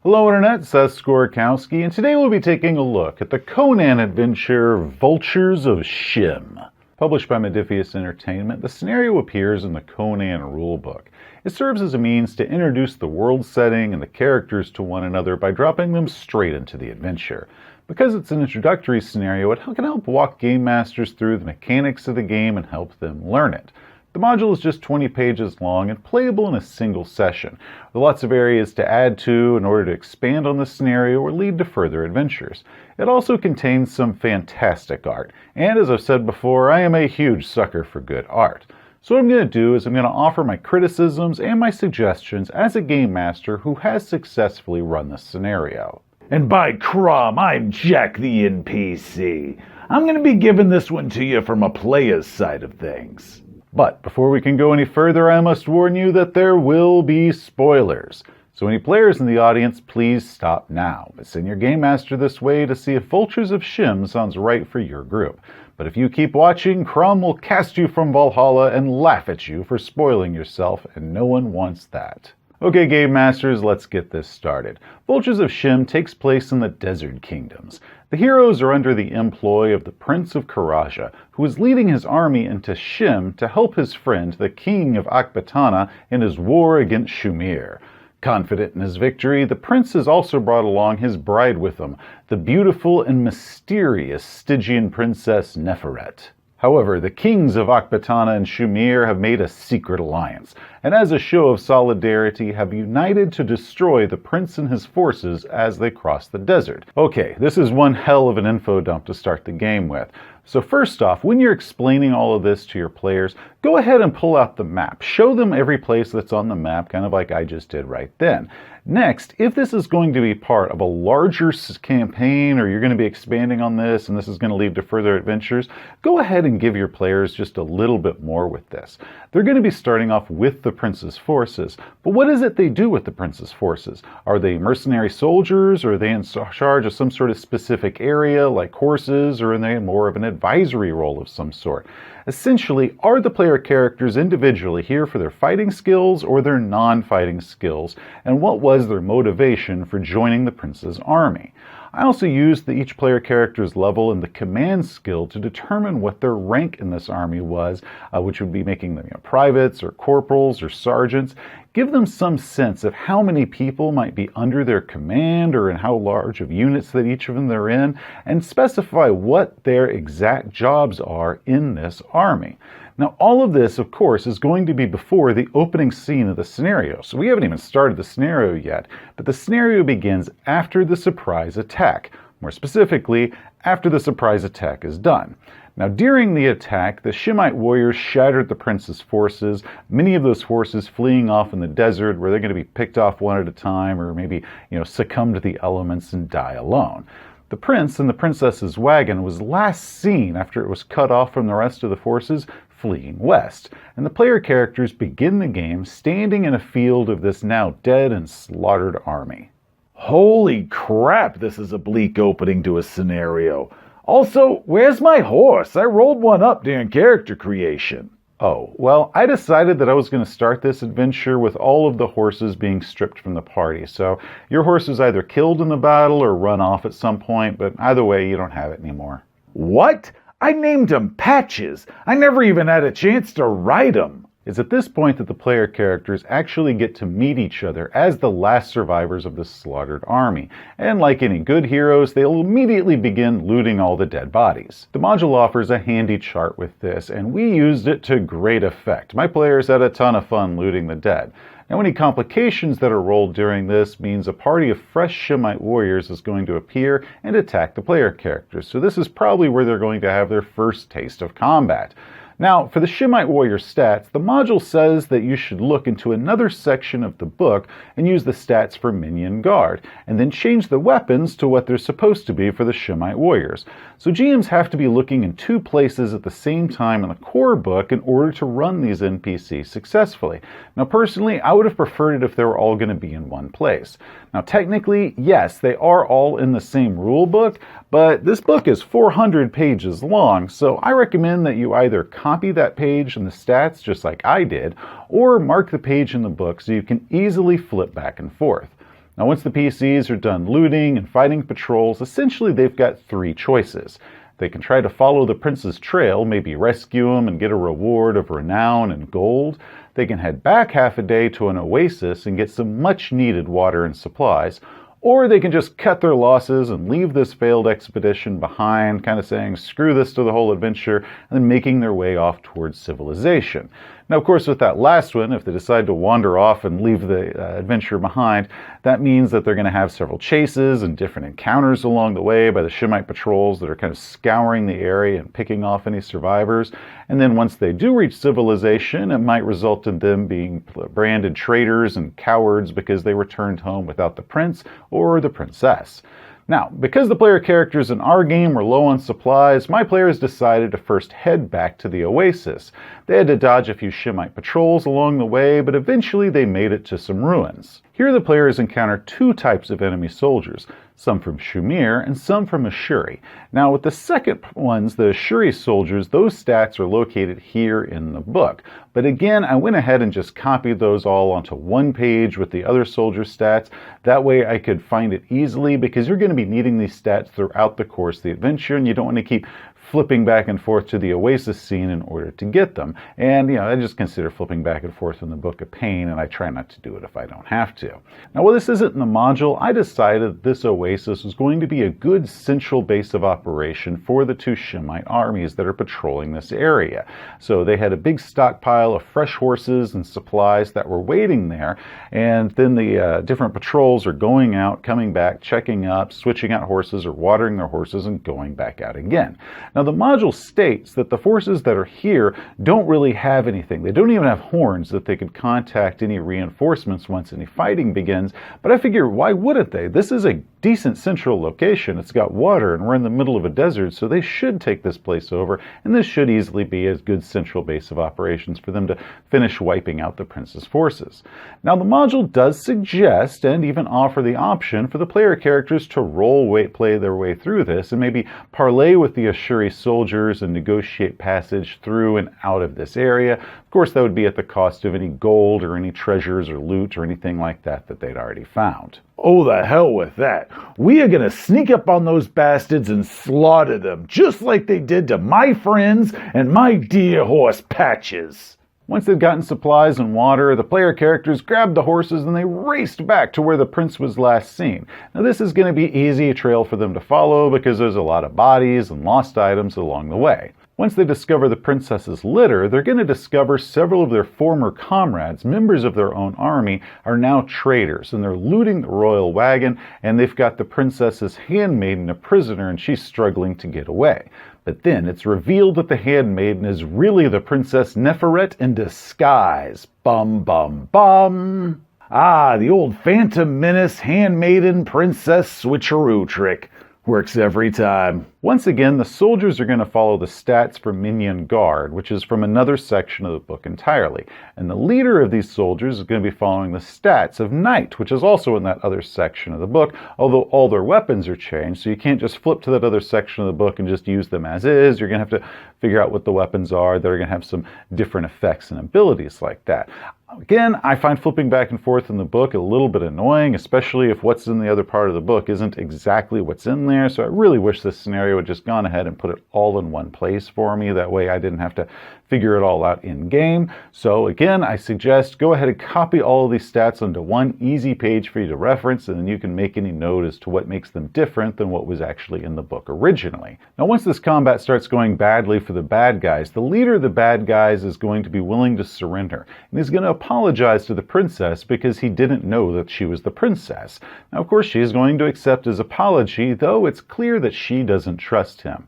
Hello Internet, Seth Skorkowski, and today we'll be taking a look at the Conan adventure Vultures of Shem. Published by Modiphius Entertainment, the scenario appears in the Conan rulebook. It serves as a means to introduce the world setting and the characters to one another by dropping them straight into the adventure. Because it's an introductory scenario, it can help walk game masters through the mechanics of the game and help them learn it. The module is just 20 pages long and playable in a single session, with lots of areas to add to in order to expand on the scenario or lead to further adventures. It also contains some fantastic art, and as I've said before, I am a huge sucker for good art. So what I'm going to do is I'm going to offer my criticisms and my suggestions as a game master who has successfully run this scenario. And by Crom, I'm Jack the NPC. I'm going to be giving this one to you from a player's side of things. But before we can go any further, I must warn you that there will be spoilers. So any players in the audience, please stop now. Send your game master this way to see if Vultures of Shem sounds right for your group. But if you keep watching, Crom will cast you from Valhalla and laugh at you for spoiling yourself, and no one wants that. Okay, Game Masters, let's get this started. Vultures of Shem takes place in the Desert Kingdoms. The heroes are under the employ of the Prince of Karaja, who is leading his army into Shem to help his friend, the King of Akbatana, in his war against Shumir. Confident in his victory, the prince has also brought along his bride with him, the beautiful and mysterious Stygian princess Neferet. However, the kings of Akbatana and Shumir have made a secret alliance, and as a show of solidarity have united to destroy the prince and his forces as they cross the desert. Okay, this is one hell of an info dump to start the game with. So first off, when you're explaining all of this to your players, go ahead and pull out the map. Show them every place that's on the map, kind of like I just did right then. Next, if this is going to be part of a larger campaign, or you're going to be expanding on this and this is going to lead to further adventures, go ahead and give your players just a little bit more with this. They're going to be starting off with the prince's forces, but what is it they do with the prince's forces? Are they mercenary soldiers, or are they in charge of some sort of specific area like horses, or are they more of an advisory role of some sort? Essentially, are the player characters individually here for their fighting skills or their non-fighting skills, and what was their motivation for joining the prince's army? I also used each player character's level and the command skill to determine what their rank in this army was, which would be making them privates or corporals or sergeants. Give them some sense of how many people might be under their command or in how large of units that each of them they're in, and specify what their exact jobs are in this army. Now, all of this, of course, is going to be before the opening scene of the scenario. So we haven't even started the scenario yet, but the scenario begins after the surprise attack. More specifically, after the surprise attack is done. Now, during the attack, the Shemite warriors shattered the prince's forces, many of those forces fleeing off in the desert where they're going to be picked off one at a time, or maybe, succumb to the elements and die alone. The prince and the princess's wagon was last seen after it was cut off from the rest of the forces, fleeing west, and the player characters begin the game standing in a field of this now dead and slaughtered army. Holy crap, this is a bleak opening to a scenario. Also, where's my horse? I rolled one up during character creation. Oh, well, I decided that I was going to start this adventure with all of the horses being stripped from the party, so your horse was either killed in the battle or run off at some point, but either way, you don't have it anymore. What? I named him Patches. I never even had a chance to ride him. It's at this point that the player characters actually get to meet each other as the last survivors of this slaughtered army. And like any good heroes, they'll immediately begin looting all the dead bodies. The module offers a handy chart with this, and we used it to great effect. My players had a ton of fun looting the dead. Now, any complications that are rolled during this means a party of fresh Shemite warriors is going to appear and attack the player characters. So this is probably where they're going to have their first taste of combat. Now, for the Shemite warrior stats, the module says that you should look into another section of the book and use the stats for minion guard, and then change the weapons to what they're supposed to be for the Shemite warriors. So GMs have to be looking in two places at the same time in the core book in order to run these NPCs successfully. Now, personally, I would have preferred it if they were all going to be in one place. Now, technically, yes, they are all in the same rule book, but this book is 400 pages long, so I recommend that you either copy that page in the stats, just like I did, or mark the page in the book so you can easily flip back and forth. Now, once the PCs are done looting and fighting patrols, essentially they've got three choices. They can try to follow the prince's trail, maybe rescue him and get a reward of renown and gold. They can head back half a day to an oasis and get some much-needed water and supplies. Or they can just cut their losses and leave this failed expedition behind, kind of saying, screw this to the whole adventure, and then making their way off towards civilization. Now, of course, with that last one, if they decide to wander off and leave the adventure behind, that means that they're going to have several chases and different encounters along the way by the Shemite patrols that are kind of scouring the area and picking off any survivors. And then once they do reach civilization, it might result in them being branded traitors and cowards because they returned home without the prince or the princess. Now, because the player characters in our game were low on supplies, my players decided to first head back to the oasis. They had to dodge a few Shemite patrols along the way, but eventually they made it to some ruins. Here the players encounter two types of enemy soldiers, some from Shumir and some from Ashuri. Now with the second ones, the Ashuri soldiers, those stats are located here in the book. But again, I went ahead and just copied those all onto one page with the other soldier stats. That way I could find it easily because you're going to be needing these stats throughout the course of the adventure and you don't want to keep flipping back and forth to the oasis scene in order to get them. And, I just consider flipping back and forth in the book a pain, and I try not to do it if I don't have to. Now, while this isn't in the module, I decided this oasis was going to be a good central base of operation for the two Shemite armies that are patrolling this area. So they had a big stockpile of fresh horses and supplies that were waiting there, and then the different patrols are going out, coming back, checking up, switching out horses or watering their horses and going back out again. Now, the module states that the forces that are here don't really have anything. They don't even have horns that they could contact any reinforcements once any fighting begins, but I figure, why wouldn't they? This is a decent central location. It's got water, and we're in the middle of a desert, so they should take this place over, and this should easily be a good central base of operations for them to finish wiping out the prince's forces. Now, the module does suggest and even offer the option for the player characters to play their way through this and maybe parlay with the Ashuri soldiers and negotiate passage through and out of this area. Of course, that would be at the cost of any gold or any treasures or loot or anything like that that they'd already found. Oh, the hell with that. We are going to sneak up on those bastards and slaughter them, just like they did to my friends and my dear horse Patches. Once they'd gotten supplies and water, the player characters grabbed the horses and they raced back to where the prince was last seen. Now this is going to be easy a trail for them to follow because there's a lot of bodies and lost items along the way. Once they discover the princess's litter, they're going to discover several of their former comrades, members of their own army, are now traitors, and they're looting the royal wagon, and they've got the princess's handmaiden a prisoner, and she's struggling to get away. But then it's revealed that the handmaiden is really the Princess Neferet in disguise. Bum, bum, bum. Ah, the old Phantom Menace handmaiden princess switcheroo trick. Works every time. Once again, the soldiers are going to follow the stats for Minion Guard, which is from another section of the book entirely. And the leader of these soldiers is going to be following the stats of Knight, which is also in that other section of the book, although all their weapons are changed, so you can't just flip to that other section of the book and just use them as is. You're going to have to figure out what the weapons are that are going to have some different effects and abilities like that. Again, I find flipping back and forth in the book a little bit annoying, especially if what's in the other part of the book isn't exactly what's in there, so I really wish this scenario had just gone ahead and put it all in one place for me. That way I didn't have to figure it all out in-game. So again, I suggest go ahead and copy all of these stats onto one easy page for you to reference, and then you can make any note as to what makes them different than what was actually in the book originally. Now, once this combat starts going badly for the bad guys, the leader of the bad guys is going to be willing to surrender, and he's going to apologize to the princess because he didn't know that she was the princess. Now, of course, she is going to accept his apology, though it's clear that she doesn't trust him.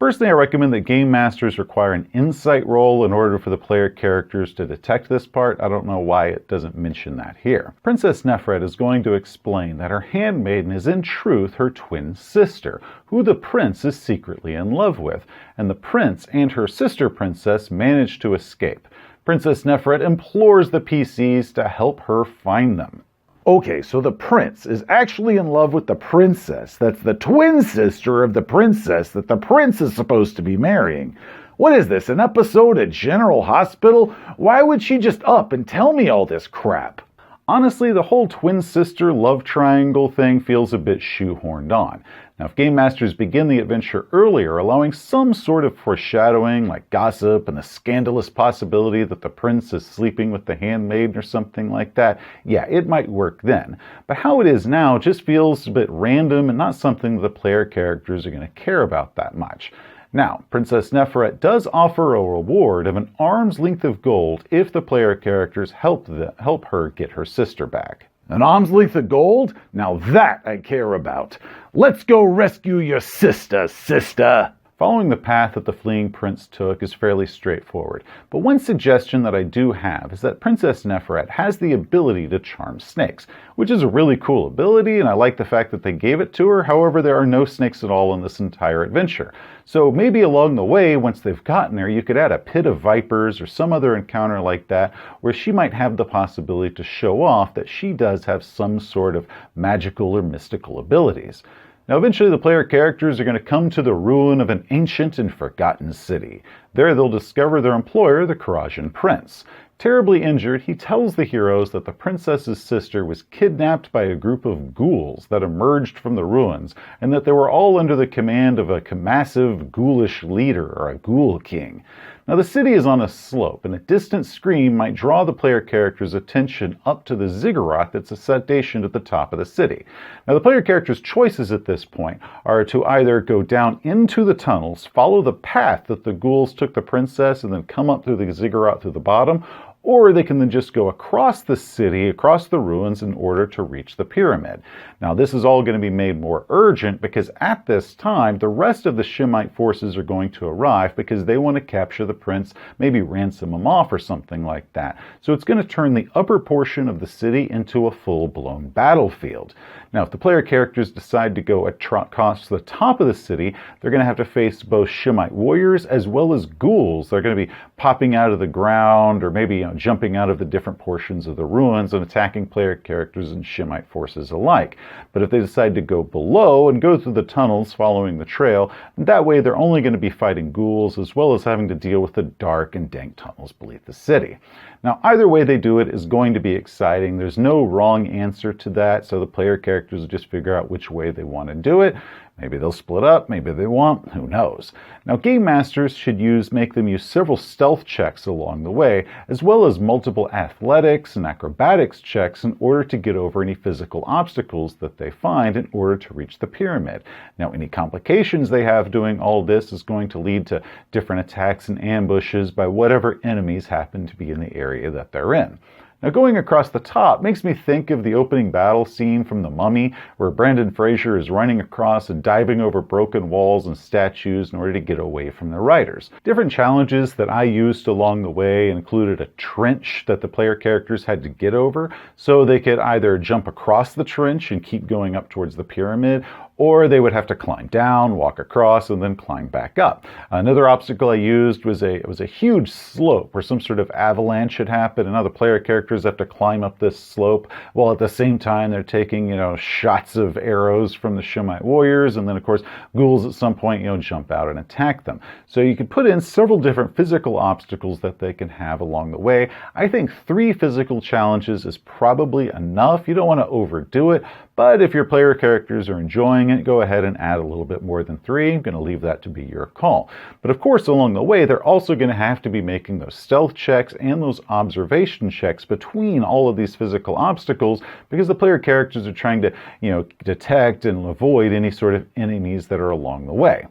Personally, I recommend that Game Masters require an insight roll in order for the player characters to detect this part. I don't know why it doesn't mention that here. Princess Neferet is going to explain that her handmaiden is in truth her twin sister, who the prince is secretly in love with, and the prince and her sister princess managed to escape. Princess Neferet implores the PCs to help her find them. Okay, so the prince is actually in love with the princess. That's the twin sister of the princess that the prince is supposed to be marrying. What is this, an episode at General Hospital? Why would she just up and tell me all this crap? Honestly, the whole twin sister love triangle thing feels a bit shoehorned on. Now, if Game Masters begin the adventure earlier, allowing some sort of foreshadowing like gossip and the scandalous possibility that the prince is sleeping with the handmaiden or something like that, yeah, it might work then. But how it is now just feels a bit random and not something the player characters are going to care about that much. Now, Princess Neferet does offer a reward of an arm's length of gold if the player characters help her get her sister back. An arm's length of gold? Now that I care about. Let's go rescue your sister. Following the path that the fleeing prince took is fairly straightforward, but one suggestion that I do have is that Princess Neferet has the ability to charm snakes, which is a really cool ability, and I like the fact that they gave it to her. However, there are no snakes at all in this entire adventure. So maybe along the way, once they've gotten there, you could add a pit of vipers or some other encounter like that, where she might have the possibility to show off that she does have some sort of magical or mystical abilities. Now, eventually the player characters are going to come to the ruin of an ancient and forgotten city. There they'll discover their employer, the Karajan prince. Terribly injured, he tells the heroes that the princess's sister was kidnapped by a group of ghouls that emerged from the ruins, and that they were all under the command of a massive ghoulish leader, or a ghoul king. Now, the city is on a slope, and a distant scream might draw the player character's attention up to the ziggurat that's stationed at the top of the city. Now, the player character's choices at this point are to either go down into the tunnels, follow the path that the ghouls took the princess, and then come up through the ziggurat through the bottom, or they can then just go across the city, across the ruins, in order to reach the pyramid. Now, this is all going to be made more urgent because at this time, the rest of the Shemite forces are going to arrive because they want to capture the prince, maybe ransom him off or something like that. So it's going to turn the upper portion of the city into a full-blown battlefield. Now, if the player characters decide to go across the top of the city, they're going to have to face both Shemite warriors as well as ghouls. They're going to be popping out of the ground or maybe jumping out of the different portions of the ruins and attacking player characters and Shemite forces alike. But if they decide to go below and go through the tunnels following the trail, that way they're only going to be fighting ghouls as well as having to deal with the dark and dank tunnels beneath the city. Now, either way they do it is going to be exciting. There's no wrong answer to that, so the player characters will just figure out which way they want to do it. Maybe they'll split up, maybe they won't, who knows. Now, Game Masters should make them use several stealth checks along the way, as well as multiple athletics and acrobatics checks in order to get over any physical obstacles that they find in order to reach the pyramid. Now, any complications they have doing all this is going to lead to different attacks and ambushes by whatever enemies happen to be in the area that they're in. Now, going across the top makes me think of the opening battle scene from The Mummy, where Brendan Fraser is running across and diving over broken walls and statues in order to get away from the riders. Different challenges that I used along the way included a trench that the player characters had to get over, so they could either jump across the trench and keep going up towards the pyramid, or they would have to climb down, walk across, and then climb back up. Another obstacle I used was a huge slope where some sort of avalanche had happened, and now the player characters have to climb up this slope, while at the same time they're taking, shots of arrows from the Shemite warriors, and then of course ghouls at some point, jump out and attack them. So you could put in several different physical obstacles that they can have along the way. I think 3 physical challenges is probably enough. You don't want to overdo it, but if your player characters are enjoying it, go ahead and add a little bit more than 3. I'm going to leave that to be your call. But of course, along the way, they're also going to have to be making those stealth checks and those observation checks between all of these physical obstacles, because the player characters are trying to, detect and avoid any sort of enemies that are along the way.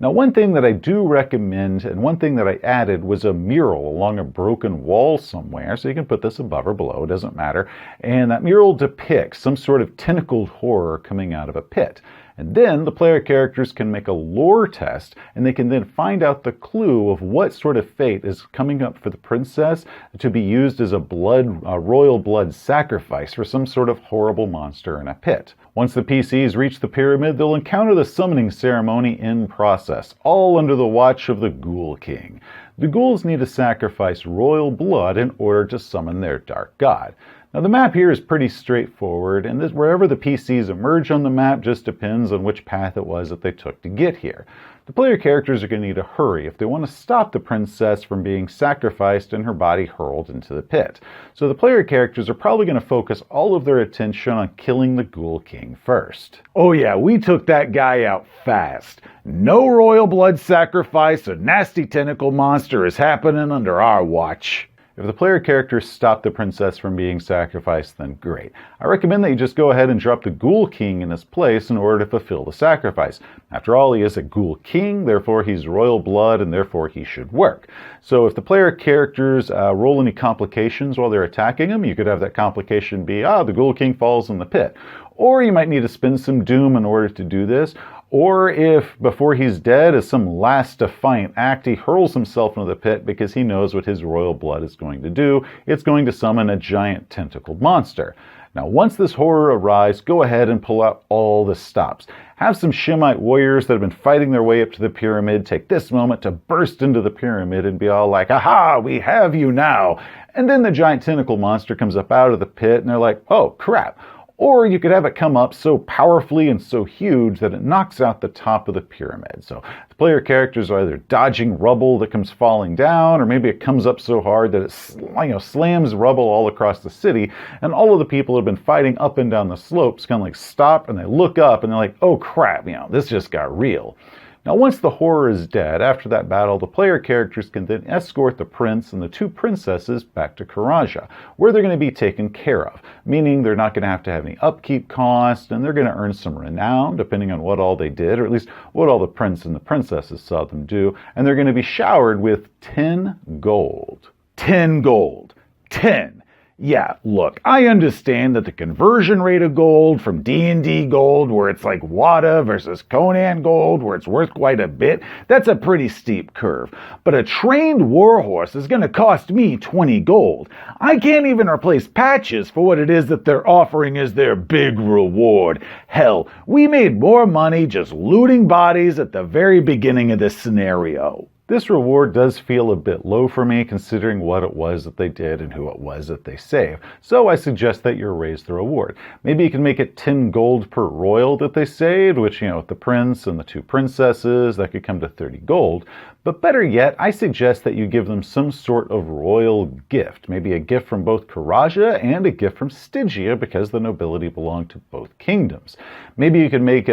Now, one thing that I do recommend, and one thing that I added, was a mural along a broken wall somewhere. So you can put this above or below, it doesn't matter. And that mural depicts some sort of tentacled horror coming out of a pit. And then the player characters can make a lore test, and they can then find out the clue of what sort of fate is coming up for the princess to be used as a royal blood sacrifice for some sort of horrible monster in a pit. Once the PCs reach the pyramid, they'll encounter the summoning ceremony in process, all under the watch of the Ghoul King. The ghouls need to sacrifice royal blood in order to summon their dark god. Now the map here is pretty straightforward, and wherever the PCs emerge on the map just depends on which path it was that they took to get here. The player characters are going to need to hurry if they want to stop the princess from being sacrificed and her body hurled into the pit. So the player characters are probably going to focus all of their attention on killing the Ghoul King first. Oh yeah, we took that guy out fast. No royal blood sacrifice or nasty tentacle monster is happening under our watch. If the player characters stop the princess from being sacrificed, then great. I recommend that you just go ahead and drop the Ghoul King in his place in order to fulfill the sacrifice. After all, he is a Ghoul King, therefore he's royal blood, and therefore he should work. So if the player characters roll any complications while they're attacking him, you could have that complication be, the Ghoul King falls in the pit. Or you might need to spend some doom in order to do this. Or if, before he's dead, as some last defiant act, he hurls himself into the pit because he knows what his royal blood is going to do. It's going to summon a giant tentacled monster. Now, once this horror arrives, go ahead and pull out all the stops. Have some Shemite warriors that have been fighting their way up to the pyramid take this moment to burst into the pyramid and be all like, "Aha, we have you now!" And then the giant tentacle monster comes up out of the pit and they're like, "Oh, crap." Or you could have it come up so powerfully and so huge that it knocks out the top of the pyramid. So the player characters are either dodging rubble that comes falling down, or maybe it comes up so hard that it slams rubble all across the city, and all of the people who have been fighting up and down the slopes kind of like stop and they look up and they're like, "Oh crap, this just got real." Now, once the horror is dead, after that battle, the player characters can then escort the prince and the two princesses back to Karaja, where they're going to be taken care of, meaning they're not going to have any upkeep costs, and they're going to earn some renown, depending on what all they did, or at least what all the prince and the princesses saw them do, and they're going to be showered with 10 gold. 10 gold. 10. Yeah, look, I understand that the conversion rate of gold from D&D gold, where it's like Wada versus Conan gold, where it's worth quite a bit, that's a pretty steep curve. But a trained warhorse is going to cost me 20 gold. I can't even replace patches for what it is that they're offering as their big reward. Hell, we made more money just looting bodies at the very beginning of this scenario. This reward does feel a bit low for me, considering what it was that they did and who it was that they saved. So I suggest that you raise the reward. Maybe you can make it 10 gold per royal that they saved, which, with the prince and the two princesses, that could come to 30 gold. But better yet, I suggest that you give them some sort of royal gift. Maybe a gift from both Karaja and a gift from Stygia, because the nobility belong to both kingdoms. Maybe you could make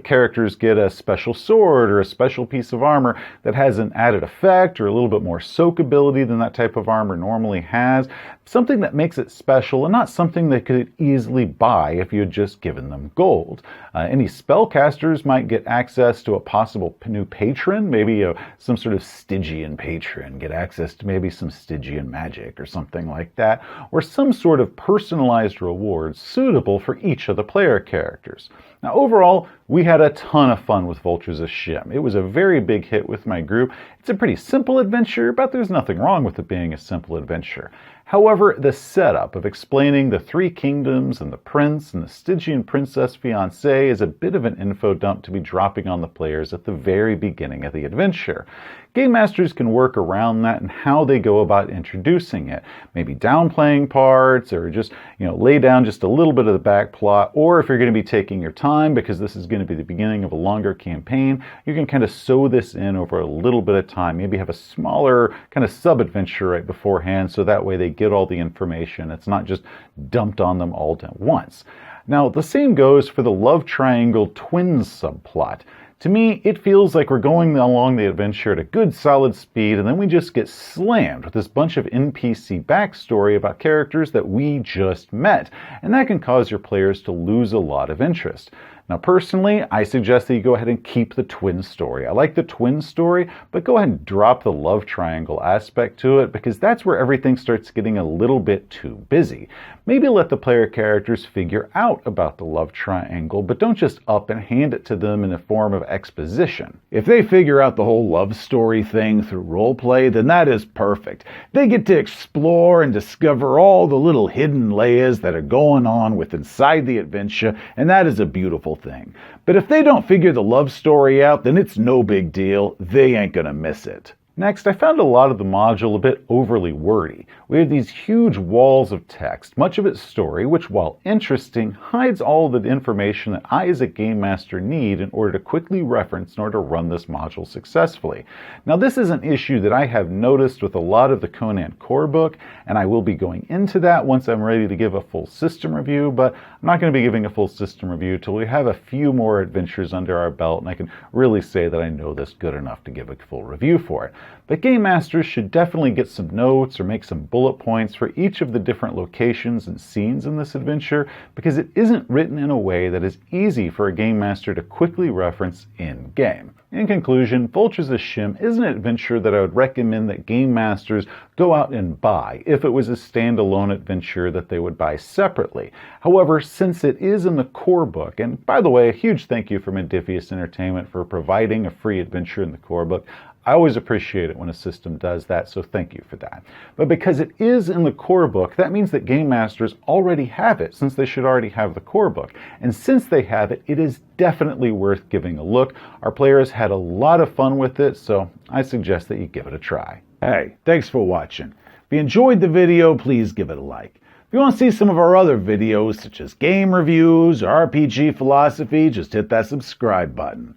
characters get a special sword or a special piece of armor that has an added effect or a little bit more soak ability than that type of armor normally has. Something that makes it special and not something they could easily buy if you had just given them gold. Any spellcasters might get access to a possible new patron, maybe some sort of Stygian patron, get access to maybe some Stygian magic or something like that, or some sort of personalized reward suitable for each of the player characters. Now, overall, we had a ton of fun with Vultures of Shem. It was a very big hit with my group. It's a pretty simple adventure, but there's nothing wrong with it being a simple adventure. However, the setup of explaining the three kingdoms and the prince and the Stygian princess fiancée is a bit of an info dump to be dropping on the players at the very beginning of the adventure. Game masters can work around that and how they go about introducing it. Maybe downplaying parts, or just, lay down just a little bit of the back plot, or if you're going to be taking your time because this is going to be the beginning of a longer campaign, you can kind of sew this in over a little bit of time. Maybe have a smaller kind of sub-adventure right beforehand, so that way they get all the information. It's not just dumped on them all at once. Now, the same goes for the love triangle twins subplot. To me, it feels like we're going along the adventure at a good solid speed, and then we just get slammed with this bunch of NPC backstory about characters that we just met, and that can cause your players to lose a lot of interest. Now, personally, I suggest that you go ahead and keep the twin story. I like the twin story, but go ahead and drop the love triangle aspect to it, because that's where everything starts getting a little bit too busy. Maybe let the player characters figure out about the love triangle, but don't just up and hand it to them in a form of exposition. If they figure out the whole love story thing through roleplay, then that is perfect. They get to explore and discover all the little hidden layers that are going on with inside the adventure, and that is a beautiful thing. But if they don't figure the love story out, then it's no big deal. They ain't gonna miss it. Next, I found a lot of the module a bit overly wordy. We have these huge walls of text, much of its story, which, while interesting, hides all of the information that I as a game master need in order to quickly reference in order to run this module successfully. Now, this is an issue that I have noticed with a lot of the Conan core book, and I will be going into that once I'm ready to give a full system review, but I'm not going to be giving a full system review until we have a few more adventures under our belt, and I can really say that I know this good enough to give a full review for it. But game masters should definitely get some notes or make some bullet points for each of the different locations and scenes in this adventure, because it isn't written in a way that is easy for a game master to quickly reference in-game. In conclusion, Vultures of Shem is an adventure that I would recommend that game masters go out and buy if it was a standalone adventure that they would buy separately. However, since it is in the core book, and by the way, a huge thank you for Modiphius Entertainment for providing a free adventure in the core book. I always appreciate it when a system does that, so thank you for that. But because it is in the core book, that means that game masters already have it, since they should already have the core book. And since they have it, it is definitely worth giving a look. Our players had a lot of fun with it, so I suggest that you give it a try. Hey, thanks for watching. If you enjoyed the video, please give it a like. If you want to see some of our other videos, such as game reviews or RPG philosophy, just hit that subscribe button.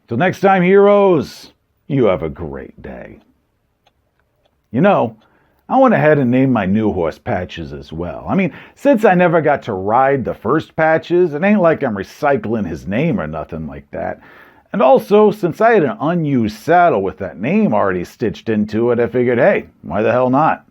Till next time, heroes, you have a great day. You know, I went ahead and named my new horse Patches as well. I mean, since I never got to ride the first Patches, it ain't like I'm recycling his name or nothing like that. And also, since I had an unused saddle with that name already stitched into it, I figured, hey, why the hell not?